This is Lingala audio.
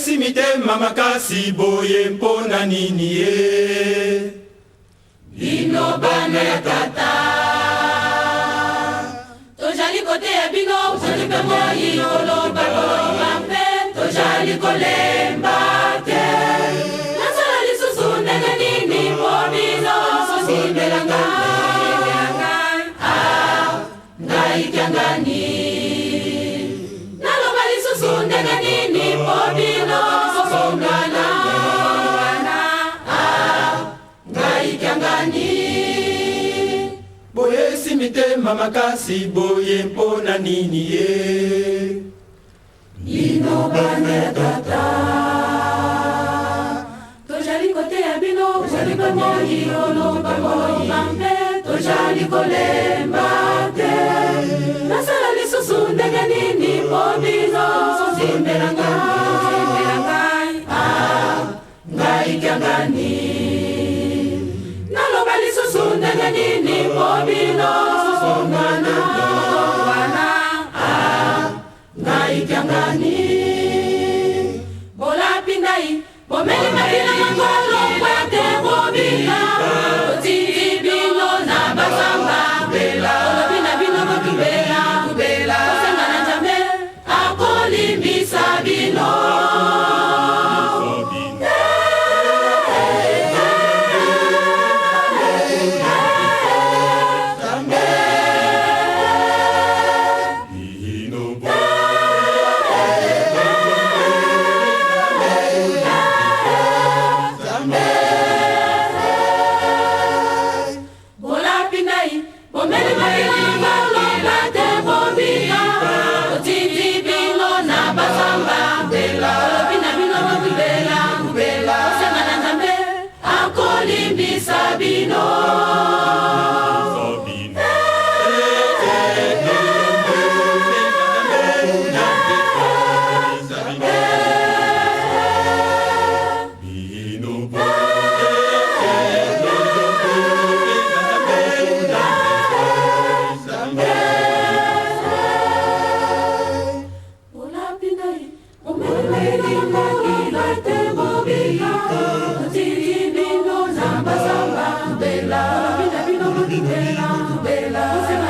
boyesi mitema makasi boye mpona nini ye? Bino bana ya tata tojali kote ya bino ozali pe moi koloba koloba mpe tojali kolemba te nasala lisusu ndenge nini po bino sosimbelanga ngai kyangani naloba lisusu ndenge nini po bino sosongana ngai kyangani boyesi mitema makasi boye mpona nini ye? Bino bana ya tata tojali kote ya bino ozali pe moi koloba koloba mpe tojali kolemba te nasala lisusu ndenge nini po bino sosimbela ngai ngai kyangani naloba lisusu ndenge nini po bino sosongana ngai kyangani bolapi ngai bomeli mabina mangolo kwete bobina otindi bino na basamba olobi na bino bokibela osenga na nzambe akolimbisa bino Sabino bella, bella, bella, bella, bella, bella,